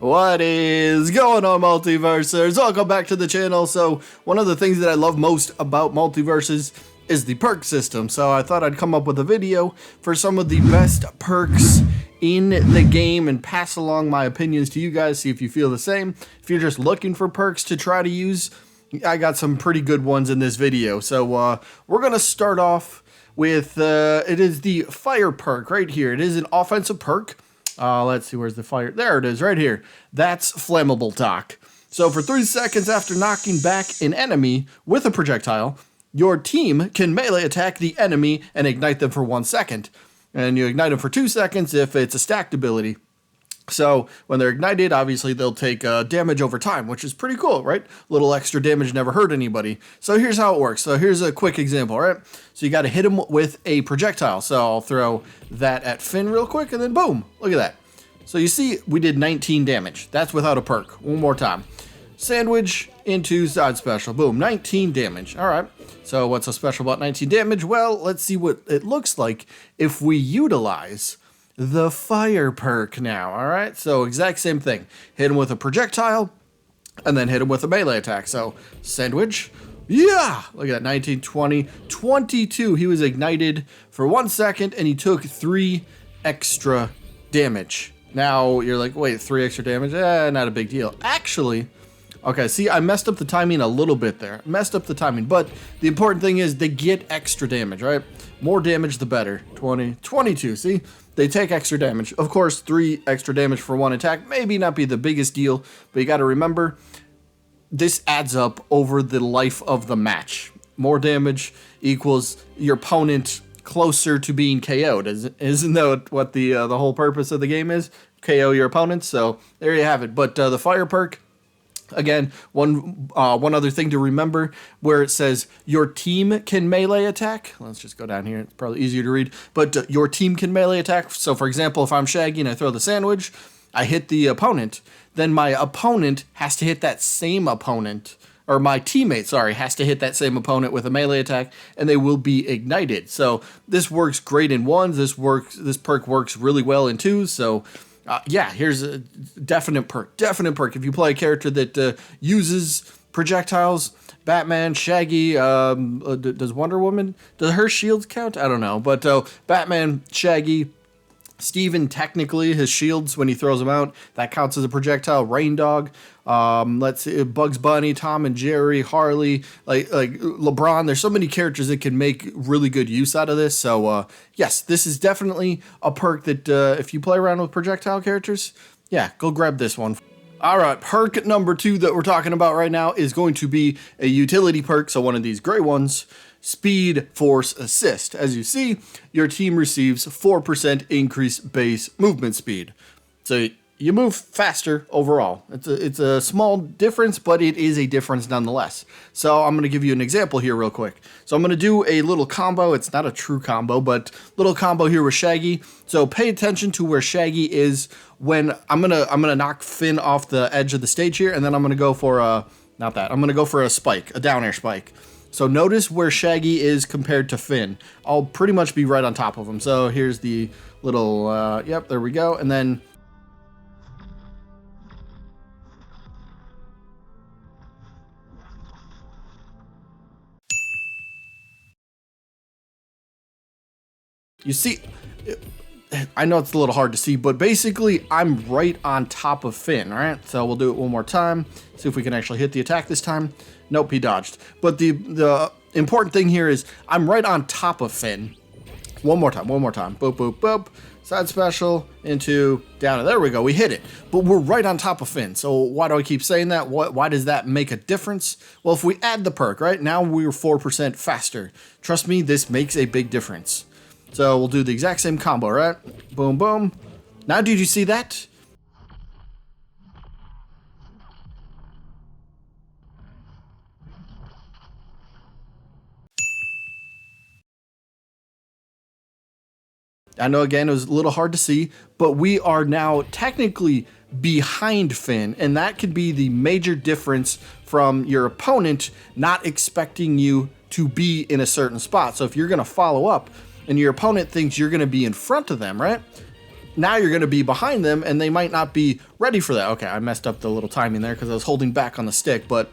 What is going on, Multiversers? Welcome back to the channel. So one of the things that I love most about Multiversus is the perk system. So I thought I'd come up with a video for some of the best perks in the game and pass along my opinions to you guys, see if you feel the same. If you're just looking for perks to try to use, I got some pretty good ones in this video. So we're going to start off with, it is the fire perk right here. It is an offensive perk. Let's see, where's the fire? There it is, right here. That's Flammable Talk. So for 3 seconds after knocking back an enemy with a projectile, your team can melee attack the enemy and ignite them for 1 second. And you ignite them for 2 seconds if it's a stacked ability. So when they're ignited, obviously they'll take damage over time, which is pretty cool, right? Little extra damage never hurt anybody. So here's how it works. So here's a quick example, right? So you got to hit him with a projectile. So I'll throw that at Finn real quick and then boom, look at that. So you see we did 19 damage. That's without a perk. One more time. Sandwich into side special. Boom, 19 damage. All right. So what's so special about 19 damage? Well, let's see what it looks like if we utilize the fire perk now. All right, so exact same thing. Hit him with a projectile and then hit him with a melee attack. So sandwich, yeah, look at that, 19, 20, 22. He was ignited for 1 second and he took 3 extra damage. Now you're like, wait, 3 extra damage? Not a big deal. Actually, okay, see, I messed up the timing a little bit there. Messed up the timing, but the important thing is they get extra damage, right? More damage, the better. 20, 22, see? They take extra damage. Of course, 3 extra damage for 1 attack maybe not be the biggest deal, but you got to remember, this adds up over the life of the match. More damage equals your opponent closer to being KO'd. Isn't that what the whole purpose of the game is? KO your opponents. So there you have it. But the fire perk, again, one other thing to remember, where it says your team can melee attack. Let's just go down here. It's probably easier to read. But your team can melee attack. So, for example, if I'm Shaggy and I throw the sandwich, I hit the opponent, then my opponent has to hit that same opponent, or my teammate, sorry, has to hit that same opponent with a melee attack, and they will be ignited. So this works great in ones. This perk works really well in twos. So yeah, here's a definite perk. Definite perk. If you play a character that uses projectiles, Batman, Shaggy, does Wonder Woman, does her shields count? I don't know. But Batman, Shaggy, Steven, technically, his shields, when he throws them out, that counts as a projectile. Rain Dog, let's see, Bugs Bunny, Tom and Jerry, Harley, like LeBron. There's so many characters that can make really good use out of this. So, yes, this is definitely a perk that if you play around with projectile characters, yeah, go grab this one. All right, perk number 2 that we're talking about right now is going to be a utility perk. So one of these gray ones. Speed Force Assist. As you see, your team receives 4% increased base movement speed. So you move faster overall. It's a small difference, but it is a difference nonetheless. So I'm going to give you an example here real quick. So I'm going to do a little combo. It's not a true combo, but little combo here with Shaggy. So pay attention to where Shaggy is when I'm gonna knock Finn off the edge of the stage here, and then I'm going to go for I'm going to go for a spike, a down air spike. So notice where Shaggy is compared to Finn. I'll pretty much be right on top of him. So here's the little, yep, there we go. And then you see, I know it's a little hard to see, but basically I'm right on top of Finn, all right? So we'll do it one more time. See if we can actually hit the attack this time. Nope, he dodged. But the important thing here is I'm right on top of Finn. One more time. Boop, boop, boop. Side special into down. There we go. We hit it. But we're right on top of Finn. So why do I keep saying that? Why does that make a difference? Well, if we add the perk, right, now we're 4% faster. Trust me, this makes a big difference. So we'll do the exact same combo, right? Boom, boom. Now, did you see that? I know, again, it was a little hard to see, but we are now technically behind Finn, and that could be the major difference from your opponent not expecting you to be in a certain spot. So if you're going to follow up and your opponent thinks you're going to be in front of them, right? now you're going to be behind them and they might not be ready for that. Okay, I messed up the little timing there because I was holding back on the stick, but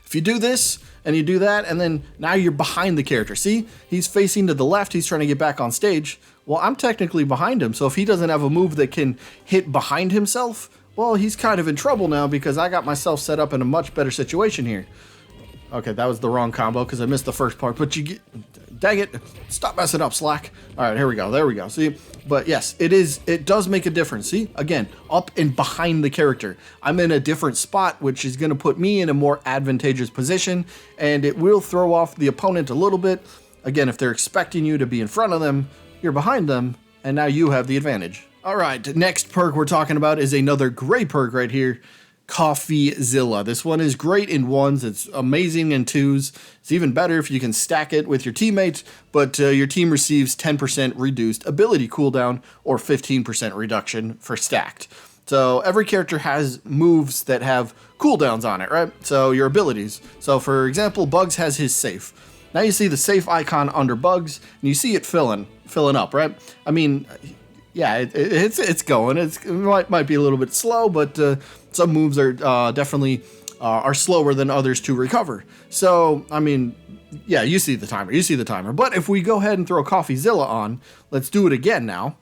if you do this and you do that, and then now you're behind the character. See, he's facing to the left, he's trying to get back on stage. Well, I'm technically behind him, so if he doesn't have a move that can hit behind himself, well, he's kind of in trouble now because I got myself set up in a much better situation here. Okay, that was the wrong combo because I missed the first part, but you get... Dang it. Stop messing up, Slack. All right, here we go. There we go. See, but yes, it does make a difference. See, again, up and behind the character. I'm in a different spot, which is going to put me in a more advantageous position, and it will throw off the opponent a little bit. Again, if they're expecting you to be in front of them, you're behind them, and now you have the advantage. All right, next perk we're talking about is another great perk right here. CoffeeZilla. This one is great in ones, it's amazing in twos, it's even better if you can stack it with your teammates, but your team receives 10% reduced ability cooldown or 15% reduction for stacked. So every character has moves that have cooldowns on it, right? So your abilities. So for example, Bugs has his safe. Now you see the safe icon under Bugs, and you see it filling up, right? I mean, yeah, it's going. It might be a little bit slow, but some moves are definitely are slower than others to recover. So, I mean, yeah, you see the timer. But if we go ahead and throw CoffeeZilla on, let's do it again now.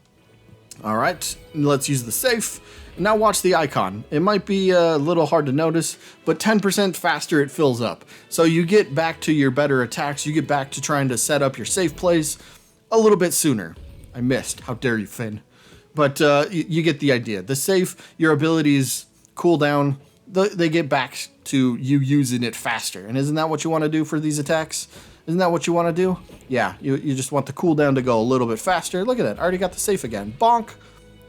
All right, let's use the safe. Now watch the icon. It might be a little hard to notice, but 10% faster it fills up. So you get back to your better attacks. You get back to trying to set up your safe plays a little bit sooner. I missed. How dare you, Finn? But you get the idea. The safe, your abilities cooldown, they get back to you using it faster. And isn't that what you want to do for these attacks? Isn't that what you want to do? Yeah, you just want the cooldown to go a little bit faster. Look at that. I already got the safe again. Bonk.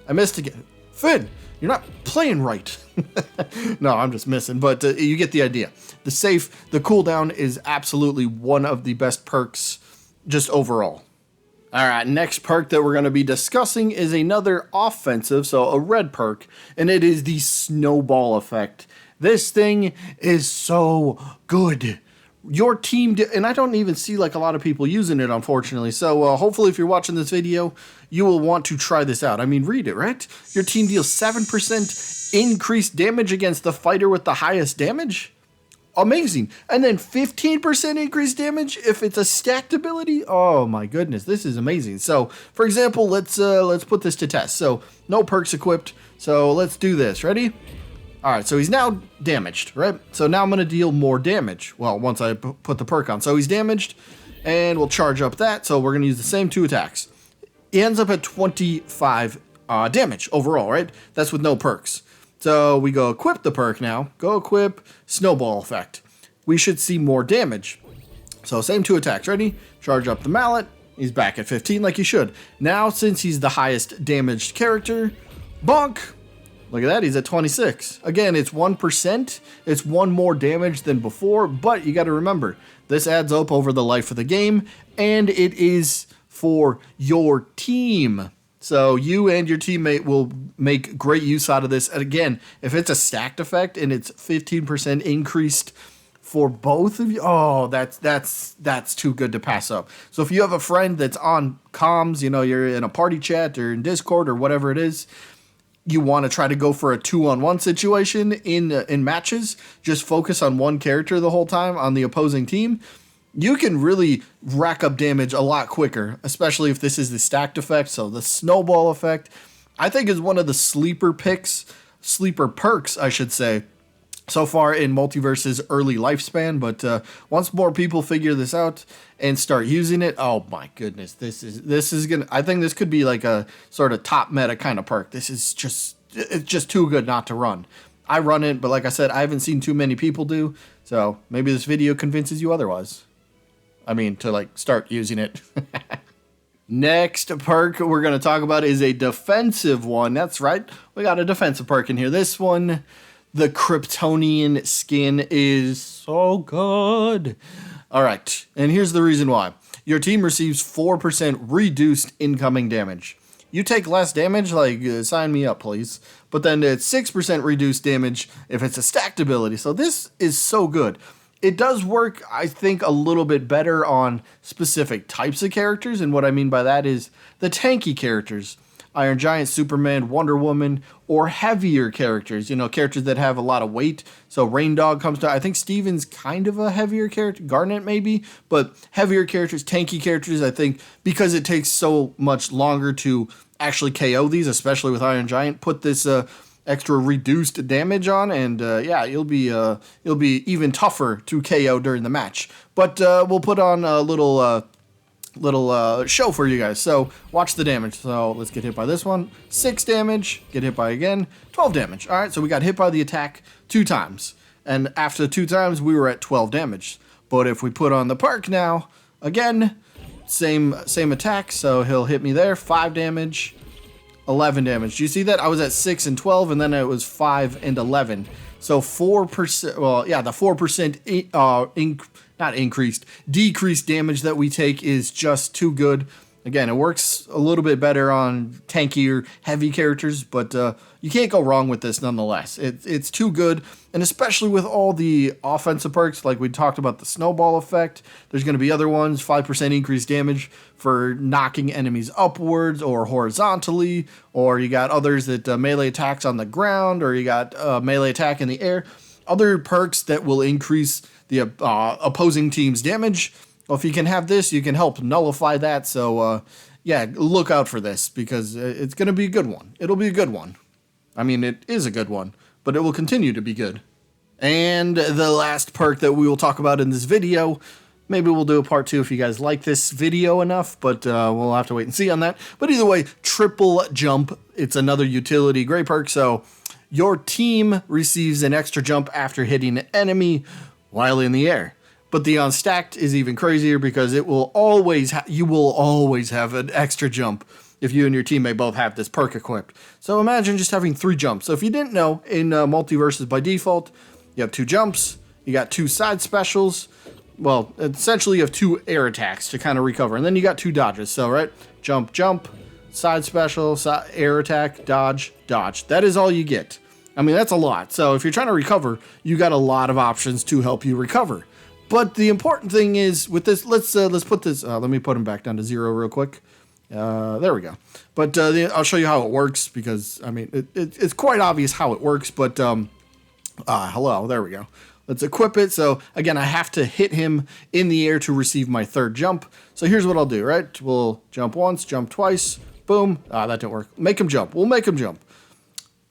I missed again. Finn, you're not playing right. No, I'm just missing. But you get the idea. The safe, the cooldown is absolutely one of the best perks just overall. All right, next perk that we're going to be discussing is another offensive, so a red perk, and it is the Snowball Effect. This thing is so good. Your team, and I don't even see like a lot of people using it, unfortunately, so hopefully if you're watching this video, you will want to try this out. I mean, read it, right? Your team deals 7% increased damage against the fighter with the highest damage. Amazing. And then 15% increased damage if it's a stacked ability. Oh my goodness, this is amazing. So for example, let's put this to test. So no perks equipped. So let's do this. Ready? All right, so he's now damaged, right? So now I'm going to deal more damage. Well, once I put the perk on. So he's damaged, and we'll charge up that. So we're going to use the same 2 attacks. He ends up at 25 damage overall, right? That's with no perks. So we go equip the perk now. Go equip Snowball Effect. We should see more damage. So same 2 attacks. Ready? Charge up the mallet. He's back at 15 like he should. Now, since he's the highest damaged character, bonk. Look at that. He's at 26. Again, it's 1%. It's 1 more damage than before. But you got to remember, this adds up over the life of the game. And it is for your team. So you and your teammate will make great use out of this. And again, if it's a stacked effect and it's 15% increased for both of you, oh, that's too good to pass up. So if you have a friend that's on comms, you know, you're in a party chat or in Discord or whatever it is, you want to try to go for a 2-on-1 situation in matches, just focus on one character the whole time on the opposing team. You can really rack up damage a lot quicker, especially if this is the stacked effect. So the Snowball Effect, I think, is one of the sleeper perks, I should say, so far in Multiversus' early lifespan. But once more people figure this out and start using it, oh my goodness, this is gonna. I think this could be like a sort of top meta kind of perk. It's just too good not to run. I run it, but like I said, I haven't seen too many people do. So maybe this video convinces you otherwise. I mean, to like start using it. Next perk we're going to talk about is a defensive one. That's right. We got a defensive perk in here. This one, the Kryptonian skin, is so good. All right. And here's the reason why. Your team receives 4% reduced incoming damage. You take less damage, like sign me up, please. But then it's 6% reduced damage if it's a stacked ability. So this is so good. It does work, I think, a little bit better on specific types of characters, and what I mean by that is the tanky characters. Iron Giant, Superman, Wonder Woman, or heavier characters, you know, characters that have a lot of weight. So Rain Dog comes to, I think Steven's kind of a heavier character, Garnet maybe, but heavier characters, tanky characters, I think, because it takes so much longer to actually KO these, especially with Iron Giant, put this extra reduced damage on, and yeah, you'll be even tougher to KO during the match. But we'll put on a little show for you guys. So watch the damage. So let's get hit by this one. 6 damage. Get hit by again. 12 damage. All right, so we got hit by the attack 2 times, and after 2 times we were at 12 damage. But if we put on the perk now, again, same attack. So he'll hit me there. 5 damage. 11 damage. Do you see that? I was at 6 and 12, and then it was 5 and 11. So 4%, well, yeah, the 4% decreased damage that we take is just too good. Again, it works a little bit better on tankier, heavy characters, but you can't go wrong with this nonetheless. It's too good, and especially with all the offensive perks, like we talked about the Snowball Effect. There's going to be other ones, 5% increased damage for knocking enemies upwards or horizontally, or you got others that melee attacks on the ground, or you got melee attack in the air. Other perks that will increase the opposing team's damage. Well, if you can have this, you can help nullify that. So, yeah, look out for this, because it's going to be a good one. It'll be a good one. I mean, it is a good one, but it will continue to be good. And the last perk that we will talk about in this video, maybe we'll do a part 2 if you guys like this video enough, but we'll have to wait and see on that. But either way, triple jump. It's another utility great perk. So your team receives an extra jump after hitting an enemy while in the air. But the unstacked is even crazier, because it will always you will always have an extra jump if you and your teammate both have this perk equipped. So imagine just having 3 jumps. So if you didn't know, in Multiversus by default, you have 2 jumps, you got 2 side specials. Well, essentially you have 2 air attacks to kind of recover, and then you got 2 dodges. So right, jump, jump, side special, air attack, dodge, dodge. That is all you get. I mean, that's a lot. So if you're trying to recover, you got a lot of options to help you recover. But the important thing is with this, let's put this, let me put him back down to 0 real quick. There we go. But I'll show you how it works, because, I mean, it's quite obvious how it works, but, hello, there we go. Let's equip it. So, again, I have to hit him in the air to receive my 3rd jump. So here's what I'll do, right? We'll jump once, jump twice, boom. That didn't work. Make him jump. We'll make him jump.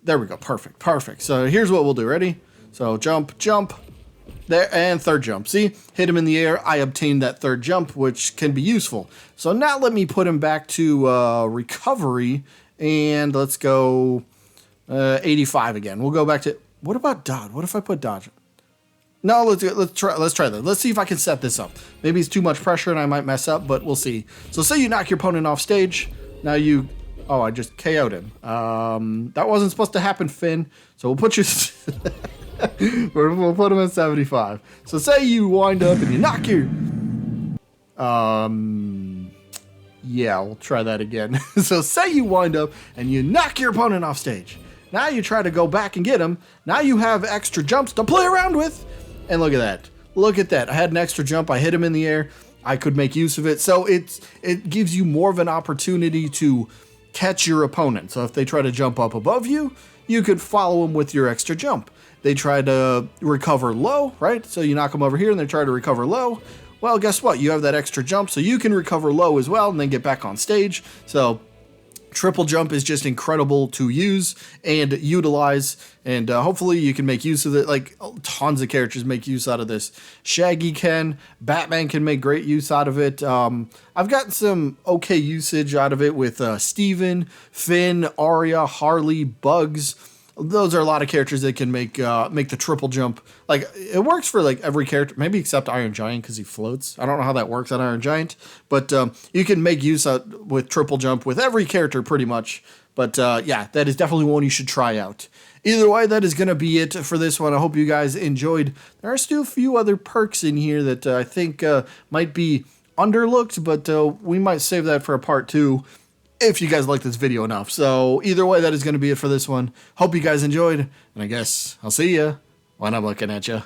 There we go. Perfect, perfect. So here's what we'll do. Ready? So jump, jump. There, and 3rd jump. See? Hit him in the air. I obtained that 3rd jump, which can be useful. So now let me put him back to recovery, and let's go 85 again. We'll go back to, what about dodge? What if I put dodge? No, let's try that. Let's see if I can set this up. Maybe it's too much pressure and I might mess up, but we'll see. So say you knock your opponent off stage. Now you, oh, I just KO'd him. That wasn't supposed to happen, Finn. So we'll put you... We'll put him at 75. So say you wind up and you knock your... Yeah, we'll try that again. So say you wind up and you knock your opponent off stage. Now you try to go back and get him. Now you have extra jumps to play around with. And look at that. Look at that. I had an extra jump. I hit him in the air. I could make use of it. So it gives you more of an opportunity to catch your opponent. So if they try to jump up above you, you could follow them with your extra jump. They try to recover low, right? So you knock them over here and they try to recover low. Well, guess what? You have that extra jump, so you can recover low as well and then get back on stage. So triple jump is just incredible to use and utilize, and hopefully you can make use of it. Like, tons of characters make use out of this. Shaggy can, Batman can make great use out of it. I've gotten some okay usage out of it with Steven, Finn, Arya, Harley, Bugs. Those are a lot of characters that can make the triple jump. Like, it works for like every character, maybe except Iron Giant because he floats. I don't know how that works on Iron Giant, but you can make use of with triple jump with every character pretty much. But yeah, that is definitely one you should try out. Either way, that is going to be it for this one. I hope you guys enjoyed. There are still a few other perks in here that I think might be underlooked, but we might save that for a part 2. If you guys like this video enough. So either way, that is going to be it for this one. Hope you guys enjoyed, and I guess I'll see ya when I'm looking at ya.